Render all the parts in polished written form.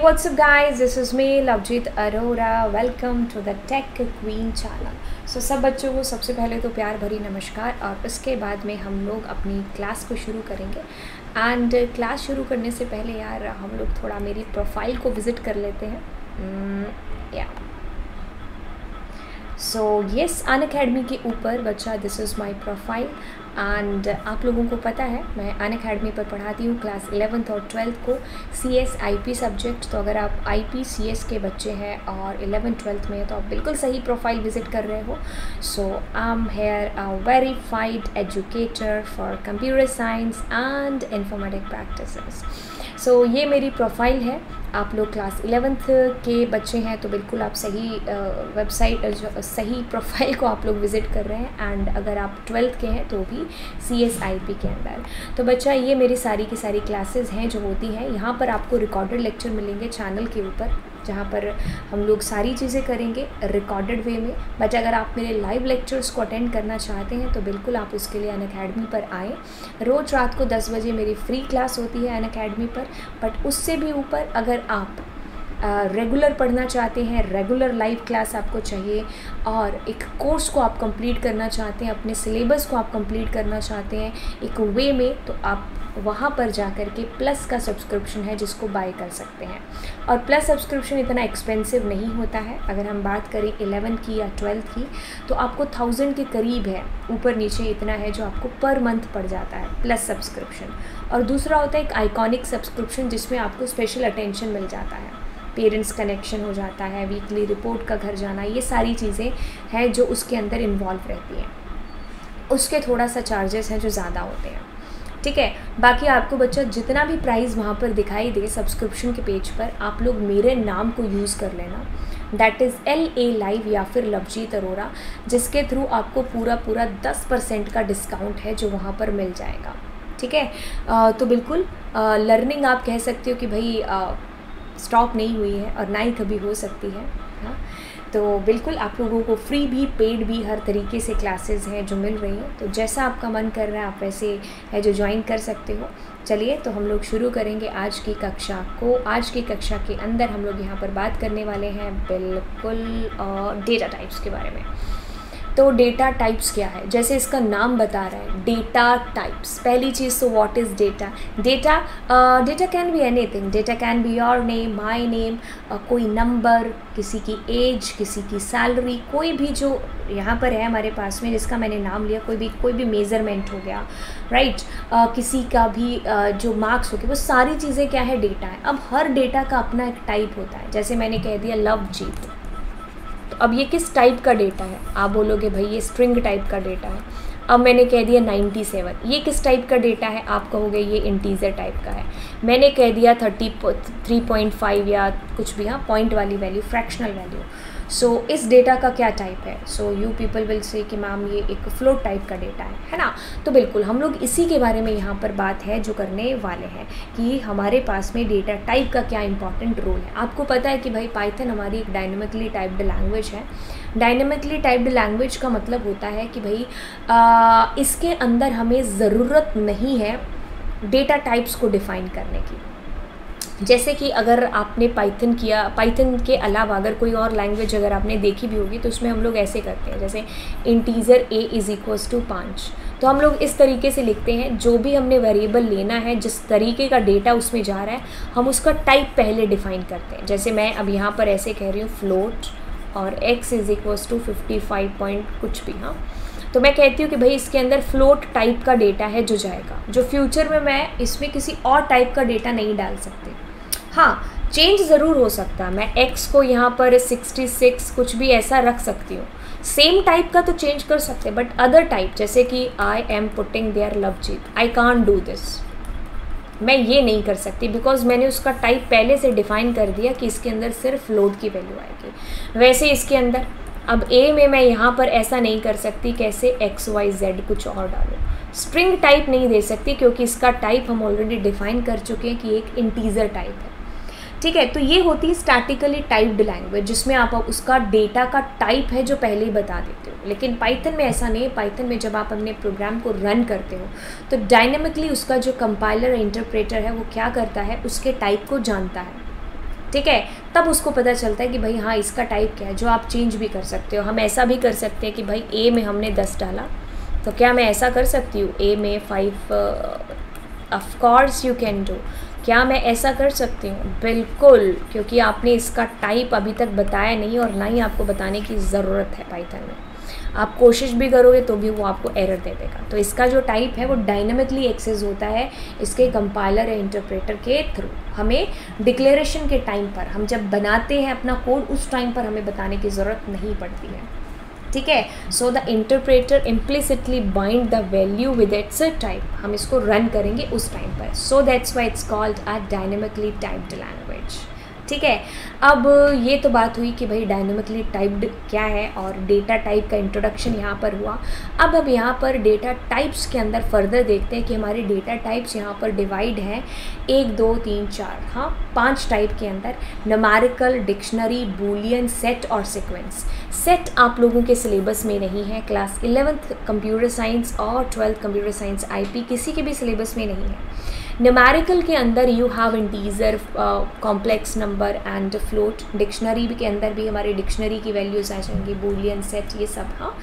what's up guys, this is me Lovejeet Arora. Welcome to the Tech Queen channel. So सब बच्चों को सबसे पहले तो प्यार भरी नमस्कार और उसके बाद में हम लोग अपनी क्लास को शुरू करेंगे। एंड क्लास शुरू करने से पहले यार हम लोग थोड़ा मेरी प्रोफाइल को विज़िट कर लेते हैं। सो येस, अनअकैडमी के ऊपर बच्चा this is my profile. And आप लोगों को पता है मैं अनअकैडमी पर पढ़ाती हूँ क्लास 11th और 12th को CS IP सब्जेक्ट। तो अगर आप IP CS के बच्चे हैं और 11th 12th में तो आप बिल्कुल सही प्रोफाइल विज़िट कर रहे हो। So I am here a verified educator for computer science and informatic practices. So ये मेरी प्रोफाइल है। आप लोग क्लास 11th के बच्चे हैं तो बिल्कुल आप सही वेबसाइट सही प्रोफाइल को आप लोग विज़िट कर रहे हैं। एंड अगर आप 12th के हैं तो भी CS IP के अंदर। तो बच्चा ये मेरी सारी की सारी क्लासेस हैं जो होती हैं। यहाँ पर आपको रिकॉर्डेड लेक्चर मिलेंगे चैनल के ऊपर, जहाँ पर हम लोग सारी चीज़ें करेंगे रिकॉर्डेड वे में। बट अगर आप मेरे लाइव लेक्चर्स को अटेंड करना चाहते हैं तो बिल्कुल आप उसके लिए अनअकैडमी पर आएँ। रोज़ रात को 10 बजे मेरी फ्री क्लास होती है अनअकैडमी पर। बट उससे भी ऊपर अगर आप रेगुलर पढ़ना चाहते हैं, रेगुलर लाइव क्लास आपको चाहिए और एक कोर्स को आप कंप्लीट करना चाहते हैं, अपने सिलेबस को आप कंप्लीट करना चाहते हैं एक वे में, तो आप वहाँ पर जा कर के प्लस का सब्सक्रिप्शन है जिसको बाय कर सकते हैं। और प्लस सब्सक्रिप्शन इतना एक्सपेंसिव नहीं होता है। अगर हम बात करें 11th की या 12th की तो आपको 1000 के करीब है, ऊपर नीचे इतना है जो आपको पर मंथ पड़ जाता है प्लस सब्सक्रिप्शन। और दूसरा होता है एक आइकॉनिक सब्सक्रिप्शन जिसमें आपको स्पेशल अटेंशन मिल जाता है, पेरेंट्स कनेक्शन हो जाता है, वीकली रिपोर्ट का घर जाना, ये सारी चीज़ें हैं जो उसके अंदर इन्वॉल्व रहती हैं। उसके थोड़ा सा चार्जेस हैं जो ज़्यादा होते हैं, ठीक है। बाकी आपको बच्चा जितना भी प्राइस वहाँ पर दिखाई दे सब्सक्रिप्शन के पेज पर, आप लोग मेरे नाम को यूज़ कर लेना, दैट इज़ LA लाइव या फिर लवजीत अरोरा, जिसके थ्रू आपको पूरा 10% का डिस्काउंट है जो वहाँ पर मिल जाएगा, ठीक है। तो बिल्कुल लर्निंग आप कह सकते हो कि भाई स्टॉप नहीं हुई है और ना ही कभी हो सकती है, हाँ। तो बिल्कुल आप लोगों को फ्री भी पेड भी हर तरीके से क्लासेस हैं जो मिल रही हैं। तो जैसा आपका मन कर रहा है आप वैसे है जो ज्वाइन कर सकते हो। चलिए तो हम लोग शुरू करेंगे आज की कक्षा को। आज की कक्षा के अंदर हम लोग यहाँ पर बात करने वाले हैं बिल्कुल डेटा टाइप्स के बारे में। तो डेटा टाइप्स क्या है, जैसे इसका नाम बता रहा है डेटा टाइप्स। पहली चीज़ तो what is data. Data can be anything. Data can be your name, my name, कोई नंबर, किसी की एज, किसी की सैलरी, कोई भी जो यहाँ पर है हमारे पास में जिसका मैंने नाम लिया, कोई भी मेज़रमेंट हो गया, राइट। किसी का भी जो मार्क्स हो गए, वो सारी चीज़ें क्या है डेटा है। अब हर डेटा का अपना एक टाइप होता है। जैसे मैंने कह दिया लवजीत, अब ये किस टाइप का डेटा है, आप बोलोगे भाई ये स्ट्रिंग टाइप का डेटा है। अब मैंने कह दिया 97, ये किस टाइप का डेटा है, आप कहोगे ये इंटीजर टाइप का है। मैंने कह दिया 33.5 या कुछ भी, हाँ, पॉइंट वाली वैल्यू, फ्रैक्शनल वैल्यू। सो इस डेटा का क्या टाइप है। So you people will say कि मैम ये एक फ्लोट टाइप का डेटा है ना। तो बिल्कुल हम लोग इसी के बारे में यहाँ पर बात है जो करने वाले हैं कि हमारे पास में डेटा टाइप का क्या इंपॉर्टेंट रोल है। आपको पता है कि भाई पाइथन हमारी एक डायनेमिकली टाइप्ड लैंग्वेज है। डायनेमिकली टाइप्ड लैंग्वेज का मतलब होता है कि भाई इसके अंदर हमें ज़रूरत नहीं है डेटा टाइप्स को डिफ़ाइन करने की। जैसे कि अगर आपने पाइथन किया, पाइथन के अलावा अगर कोई और लैंग्वेज अगर आपने देखी भी होगी तो उसमें हम लोग ऐसे करते हैं, जैसे इंटीजर a = 5, तो हम लोग इस तरीके से लिखते हैं। जो भी हमने वेरिएबल लेना है, जिस तरीके का डेटा उसमें जा रहा है, हम उसका टाइप पहले डिफ़ाइन करते हैं। जैसे मैं अब यहाँ पर ऐसे कह रही हूँ फ्लोट और x = 55 पॉइंट कुछ भी, हाँ। तो मैं कहती हूँ कि भाई इसके अंदर फ्लोट टाइप का डेटा है जो जाएगा, जो फ्यूचर में मैं इसमें किसी और टाइप का डेटा नहीं डाल सकती। हाँ, चेंज ज़रूर हो सकता है। मैं x को यहाँ पर 66 कुछ भी ऐसा रख सकती हूँ। सेम टाइप का तो चेंज कर सकते हैं, बट अदर टाइप जैसे कि I am putting there Lovejeet, I can't do this, मैं ये नहीं कर सकती बिकॉज मैंने उसका टाइप पहले से डिफ़ाइन कर दिया कि इसके अंदर सिर्फ फ्लोट की वैल्यू आएगी। वैसे इसके अंदर अब a में मैं यहाँ पर ऐसा नहीं कर सकती, कैसे XYZ कुछ और डालो। स्ट्रिंग टाइप नहीं दे सकती क्योंकि इसका टाइप हम ऑलरेडी डिफ़ाइन कर चुके हैं कि एक इंटीजर टाइप है, ठीक है। तो ये होती है स्टैटिकली टाइप्ड लैंग्वेज जिसमें आप उसका डेटा का टाइप है जो पहले ही बता देते हो। लेकिन पाइथन में ऐसा नहीं है। पाइथन में जब आप अपने प्रोग्राम को रन करते हो तो डायनेमिकली उसका जो कंपाइलर इंटरप्रेटर है वो क्या करता है, उसके टाइप को जानता है। ठीक है, तब उसको पता चलता है कि भाई हाँ इसका टाइप क्या है, जो आप चेंज भी कर सकते हो। हम ऐसा भी कर सकते हैं कि भाई ए में हमने 10 डाला, तो क्या मैं ऐसा कर सकती हूँ ए में 5? Of course you can do. क्या मैं ऐसा कर सकती हूँ? बिल्कुल, क्योंकि आपने इसका टाइप अभी तक बताया नहीं और ना ही आपको बताने की ज़रूरत है पाइथन में। आप कोशिश भी करोगे तो भी वो आपको एरर दे देगा। तो इसका जो टाइप है वो डायनामिकली एक्सेस होता है इसके कंपाइलर या इंटरप्रेटर के थ्रू। हमें डिक्लेरेशन के टाइम पर, हम जब बनाते हैं अपना कोड, उस टाइम पर हमें बताने की ज़रूरत नहीं पड़ती है, ठीक है। So the interpreter implicitly bind the value with its type. हम इसको रन करेंगे उस टाइम पर। So that's why it's called a dynamically typed language, ठीक है। अब ये तो बात हुई कि भाई डायनामिकली टाइप्ड क्या है और डेटा टाइप का इंट्रोडक्शन यहाँ पर हुआ। अब हम यहाँ पर डेटा टाइप्स के अंदर फर्दर देखते हैं कि हमारे डेटा टाइप्स यहाँ पर डिवाइड हैं 1 2 3 4, हाँ 5 टाइप के अंदर। न्यूमेरिकल, डिक्शनरी, बूलियन, सेट और सीक्वेंस। सेट आप लोगों के सिलेबस में नहीं है। क्लास 11th कंप्यूटर साइंस और 12th कंप्यूटर साइंस IP किसी के भी सिलेबस में नहीं है। न्यूमेरिकल के अंदर you have integer, complex number and float. Dictionary के अंदर भी हमारे डिक्शनरी की वैल्यूज़ आ जाएंगी, बूलियन, सेट, ये सब, हाँ।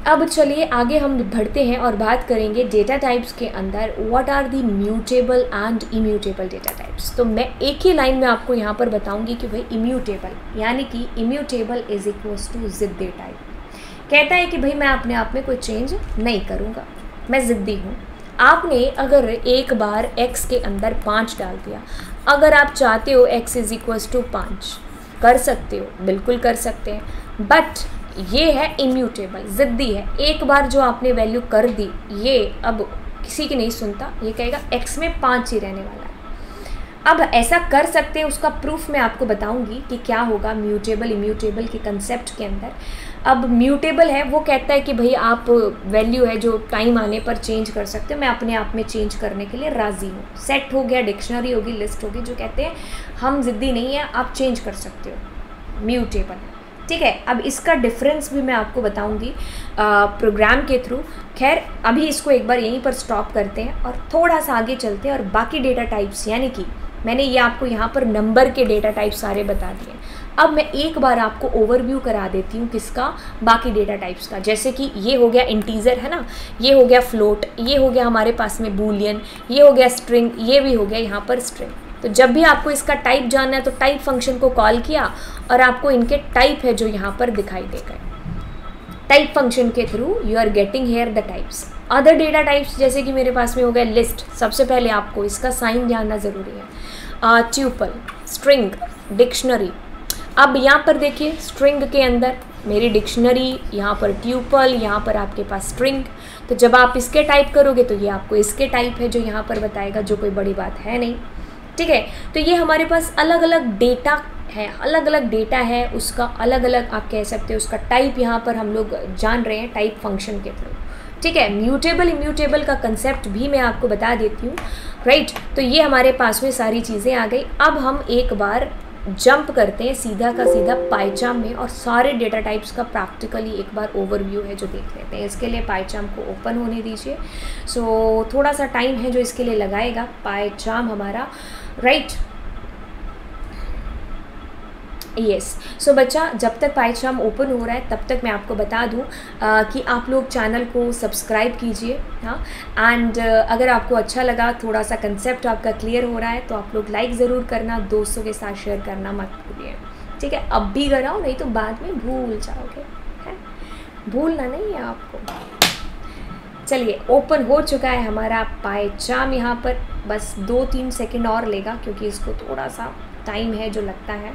अब चलिए आगे हम बढ़ते हैं और बात करेंगे डेटा टाइप्स के अंदर what are the mutable and immutable data types. तो मैं एक ही लाइन में आपको यहाँ पर बताऊँगी कि भाई इम्यूटेबल यानी कि इम्यूटेबल इज इक्वल्स टू ज़िद्दी टाइप। कहता है कि भाई मैं अपने आप में कोई चेंज नहीं करूँगा, मैं ज़िद्दी हूँ। आपने अगर एक बार x के अंदर 5 डाल दिया, अगर आप चाहते हो x इज इक्वल्स टू 5, कर सकते हो, बिल्कुल कर सकते हैं। बट ये है इम्यूटेबल, ज़िद्दी है। एक बार जो आपने वैल्यू कर दी, ये अब किसी की नहीं सुनता, ये कहेगा x में 5 ही रहने वाला है। अब ऐसा कर सकते हैं, उसका प्रूफ मैं आपको बताऊंगी कि क्या होगा म्यूटेबल इम्यूटेबल के कंसेप्ट के अंदर। अब म्यूटेबल है, वो कहता है कि भाई आप वैल्यू है जो टाइम आने पर चेंज कर सकते हो, मैं अपने आप में चेंज करने के लिए राज़ी हूँ। सेट हो गया, डिक्शनरी होगी, लिस्ट होगी, जो कहते हैं हम ज़िद्दी नहीं है, आप चेंज कर सकते हो, म्यूटेबल है, ठीक है। अब इसका डिफरेंस भी मैं आपको बताऊंगी प्रोग्राम के थ्रू। खैर अभी इसको एक बार यहीं पर स्टॉप करते हैं और थोड़ा सा आगे चलते हैं और बाकी डेटा टाइप्स, यानी कि मैंने ये आपको यहाँ पर नंबर के डेटा टाइप सारे बता दिए। अब मैं एक बार आपको ओवरव्यू करा देती हूँ किसका, बाकी डेटा टाइप्स का। जैसे कि ये हो गया इंटीजर, है ना, ये हो गया फ्लोट, ये हो गया हमारे पास में बूलियन, ये हो गया स्ट्रिंग, ये भी हो गया यहाँ पर स्ट्रिंग। तो जब भी आपको इसका टाइप जानना है तो टाइप फंक्शन को कॉल किया और आपको इनके टाइप है जो यहाँ पर दिखाई दे गए। टाइप फंक्शन के through you are getting here the types. Other data types जैसे कि मेरे पास में हो गया लिस्ट, सबसे पहले आपको इसका साइन जानना ज़रूरी है। Tuple, string, dictionary. अब यहाँ पर देखिए स्ट्रिंग के अंदर मेरी डिक्शनरी, यहाँ पर ट्यूपल, यहाँ पर आपके पास स्ट्रिंग। तो जब आप इसके टाइप करोगे तो ये आपको इसके टाइप है जो यहाँ पर बताएगा, जो कोई बड़ी बात है नहीं, ठीक है। तो ये हमारे पास अलग अलग डेटा है, अलग अलग डेटा है, उसका अलग अलग आप कह सकते हो उसका टाइप यहाँ पर हम लोग जान रहे हैं टाइप फंक्शन के थ्रू, ठीक है। म्यूटेबल इम्यूटेबल का कंसेप्ट भी मैं आपको बता देती हूँ, राइट। तो ये हमारे पास में सारी चीज़ें आ गई। अब हम एक बार जंप करते हैं सीधा का सीधा पाइचार्म में और सारे डेटा टाइप्स का प्रैक्टिकली एक बार ओवरव्यू है जो देख लेते हैं। इसके लिए पाइचार्म को ओपन होने दीजिए। सो थोड़ा सा टाइम है जो इसके लिए लगाएगा पाइचार्म हमारा, राइट, यस। सो बच्चा जब तक पाइचार्म ओपन हो रहा है तब तक मैं आपको बता दूं कि आप लोग चैनल को सब्सक्राइब कीजिए, हाँ। एंड अगर आपको अच्छा लगा, थोड़ा सा कंसेप्ट आपका क्लियर हो रहा है तो आप लोग लाइक ज़रूर करना, दोस्तों के साथ शेयर करना मत भूलिए, ठीक है। अब भी कराओ, नहीं तो बाद में भूल जाओगे, है, भूलना नहीं है आपको। चलिए ओपन हो चुका है हमारा पाइचार्म, यहाँ पर बस 2-3 सेकेंड और लेगा क्योंकि इसको थोड़ा सा टाइम है जो लगता है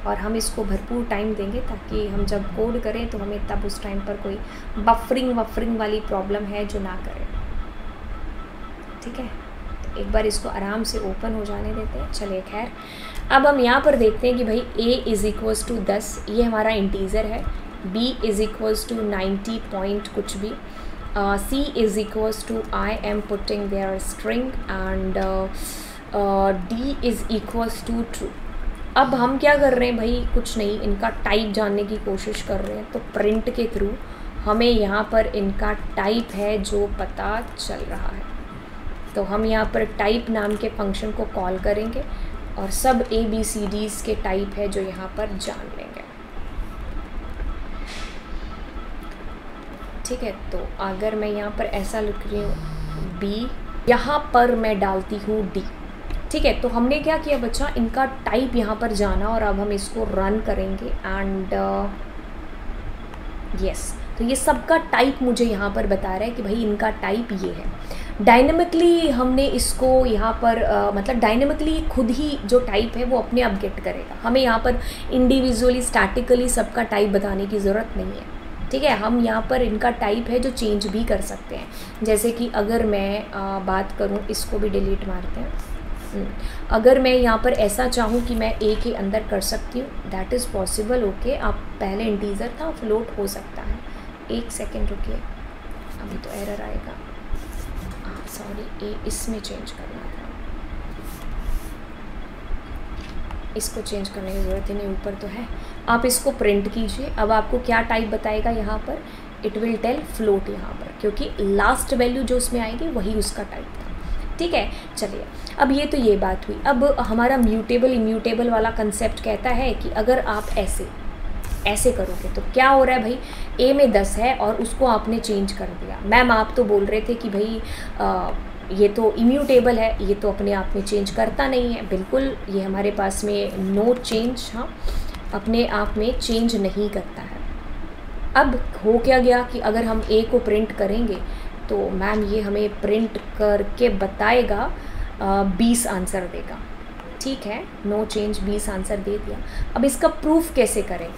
और हम इसको भरपूर टाइम देंगे ताकि हम जब कोड करें तो हमें तब उस टाइम पर कोई बफरिंग वाली प्रॉब्लम है जो ना करें, ठीक है। तो एक बार इसको आराम से ओपन हो जाने देते हैं। चलिए खैर अब हम यहाँ पर देखते हैं कि भाई a इज़ इक्वल्स टू 10, ये हमारा इंटीज़र है। b is equals to 90 point कुछ भी। c is equals to I am putting there string and d is equals to true. अब हम क्या कर रहे हैं भाई, कुछ नहीं, इनका टाइप जानने की कोशिश कर रहे हैं। तो प्रिंट के थ्रू हमें यहाँ पर इनका टाइप है जो पता चल रहा है। तो हम यहाँ पर टाइप नाम के फंक्शन को कॉल करेंगे और सब ABCDs के टाइप है जो यहाँ पर जान लेंगे। ठीक है, तो अगर मैं यहाँ पर ऐसा लिख रही हूँ B, यहाँ पर मैं डालती हूँ D। ठीक है, तो हमने क्या किया बच्चा, इनका टाइप यहाँ पर जाना और अब हम इसको रन करेंगे एंड यस, तो ये सबका टाइप मुझे यहाँ पर बता रहा है कि भाई इनका टाइप ये है। डायनेमिकली हमने इसको यहाँ पर मतलब डायनेमिकली खुद ही जो टाइप है वो अपने आप गेट करेगा, हमें यहाँ पर इंडिविजुअली स्टैटिकली सबका टाइप बताने की ज़रूरत नहीं है। ठीक है, हम यहाँ पर इनका टाइप है जो चेंज भी कर सकते हैं। जैसे कि अगर मैं बात करूँ, इसको भी डिलीट मारते हैं। अगर मैं यहाँ पर ऐसा चाहूँ कि मैं A के अंदर कर सकती हूँ, दैट इज़ पॉसिबल। ओके, आप पहले इंटीजर था, फ्लोट हो सकता है। एक सेकेंड रुकिए, अभी तो एरर आएगा। सॉरी, A इसमें चेंज करना था, इसको चेंज करने की ज़रूरत ही नहीं, ऊपर तो है। आप इसको प्रिंट कीजिए। अब आपको क्या टाइप बताएगा यहाँ पर, इट विल टेल फ्लोट यहाँ पर, क्योंकि लास्ट वैल्यू जो उसमें आएगी वही उसका टाइप था। ठीक है, चलिए, अब ये तो ये बात हुई। अब हमारा म्यूटेबल इम्यूटेबल वाला कंसेप्ट कहता है कि अगर आप ऐसे करोगे तो क्या हो रहा है भाई, A में 10 है और उसको आपने चेंज कर दिया। मैम आप तो बोल रहे थे कि भाई ये तो इम्यूटेबल है, ये तो अपने आप में चेंज करता नहीं है। बिल्कुल, ये हमारे पास में नो चेंज, हाँ, अपने आप में चेंज नहीं करता है। अब हो क्या गया कि अगर हम A को प्रिंट करेंगे तो मैम ये हमें प्रिंट करके बताएगा 20 आंसर देगा। ठीक है, नो चेंज 20 आंसर दे दिया। अब इसका प्रूफ कैसे करें,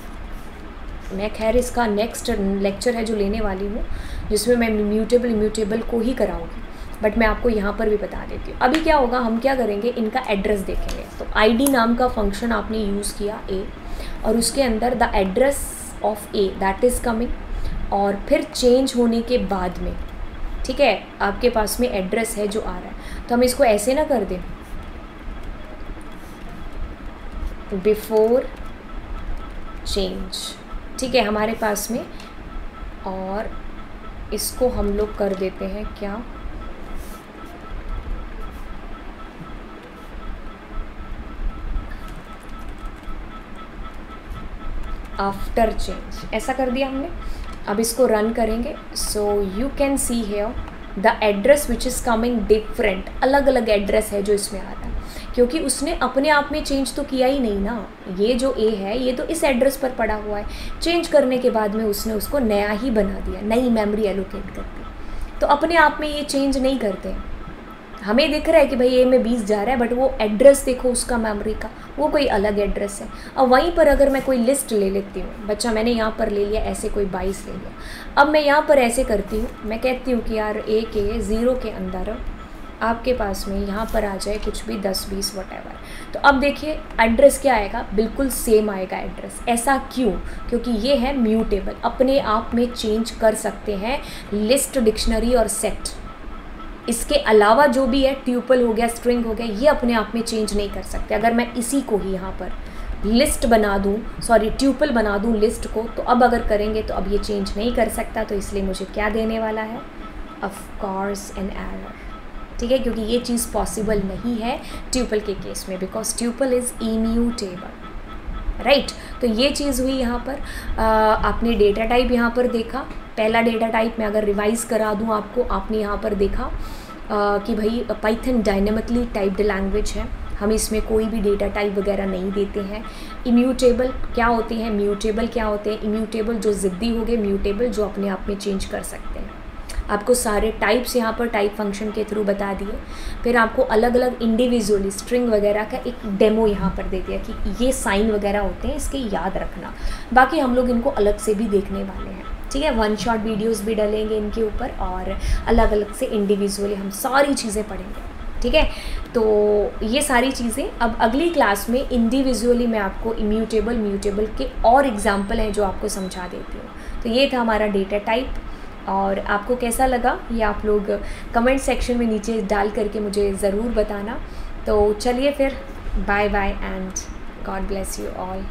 मैं खैर इसका नेक्स्ट लेक्चर है जो लेने वाली हूँ, जिसमें मैं म्यूटेबल इम्यूटेबल को ही कराऊंगी, बट मैं आपको यहाँ पर भी बता देती हूँ। अभी क्या होगा, हम क्या करेंगे, इनका एड्रेस देखेंगे। तो ID नाम का फंक्शन आपने यूज़ किया A, और उसके अंदर the address of A that is coming, और फिर चेंज होने के बाद में, ठीक है, आपके पास में एड्रेस है जो आ रहा है। तो हम इसको ऐसे ना कर दें, बिफोर चेंज, ठीक है, हमारे पास में, और इसको हम लोग कर देते हैं क्या, आफ्टर चेंज, ऐसा कर दिया हमने। अब इसको रन करेंगे। So you can see here the address which is coming different, अलग अलग एड्रेस है जो इसमें आ रहा है, क्योंकि उसने अपने आप में चेंज तो किया ही नहीं ना। ये जो A है ये तो इस एड्रेस पर पड़ा हुआ है, चेंज करने के बाद में उसने उसको नया ही बना दिया, नई मेमोरी एलोकेट कर दी। तो अपने आप में ये चेंज नहीं करते। हमें दिख रहा है कि भाई A में 20 जा रहा है, बट वो एड्रेस देखो उसका मेमोरी का, वो कोई अलग एड्रेस है। अब वहीं पर अगर मैं कोई लिस्ट ले लेती हूँ, बच्चा मैंने यहाँ पर ले लिया ऐसे कोई 22 ले लिया, अब मैं यहाँ पर ऐसे करती हूँ, मैं कहती हूँ कि यार A के 0 के अंदर आपके पास में यहाँ पर आ जाए कुछ भी 10 20 वटेवर। तो अब देखिए एड्रेस क्या आएगा, बिल्कुल सेम आएगा एड्रेस। ऐसा क्यों? क्योंकि ये है म्यूटेबल, अपने आप में चेंज कर सकते हैं लिस्ट, डिक्शनरी और सेट। इसके अलावा जो भी है, ट्यूपल हो गया, स्ट्रिंग हो गया, ये अपने आप में चेंज नहीं कर सकते। अगर मैं इसी को ही यहाँ पर लिस्ट बना दूँ, सॉरी ट्यूपल बना दूँ लिस्ट को, तो अब अगर करेंगे तो अब ये चेंज नहीं कर सकता। तो इसलिए मुझे क्या देने वाला है, ऑफ कोर्स एन एरर, ठीक है, क्योंकि ये चीज़ पॉसिबल नहीं है ट्यूपल के केस में, because tuple is immutable, right. तो ये चीज़ हुई यहाँ पर। आपने डेटा टाइप यहाँ पर देखा, पहला डेटा टाइप मैं अगर रिवाइज़ करा दूँ आपको, आपने यहाँ पर देखा कि भाई पाइथन डायनेमिकली टाइप्ड लैंग्वेज है, हम इसमें कोई भी डेटा टाइप वगैरह नहीं देते हैं। इम्यूटेबल क्या होते हैं, म्यूटेबल क्या होते हैं? इम्यूटेबल जो ज़िद्दी हो गए, म्यूटेबल जो अपने आप में चेंज कर सकते हैं। आपको सारे टाइप्स यहाँ पर टाइप फंक्शन के थ्रू बता दिए। फिर आपको अलग अलग इंडिविजुअली स्ट्रिंग वगैरह का एक डेमो यहाँ पर दे दिया कि ये साइन वगैरह होते हैं, इसके याद रखना। बाकी हम लोग इनको अलग से भी देखने वाले हैं, ठीक है, 1 शॉट वीडियोस भी डलेंगे इनके ऊपर, और अलग अलग से इंडिविजुअली हम सारी चीज़ें पढ़ेंगे, ठीक है। तो ये सारी चीज़ें अब अगली क्लास में इंडिविजुअली मैं आपको इम्यूटेबल, म्यूटेबल के और एग्जाम्पल हैं जो आपको समझा देती हूँ। तो ये था हमारा डेटा टाइप, और आपको कैसा लगा ये आप लोग कमेंट सेक्शन में नीचे डाल करके मुझे ज़रूर बताना। तो चलिए फिर, bye bye and God bless you all.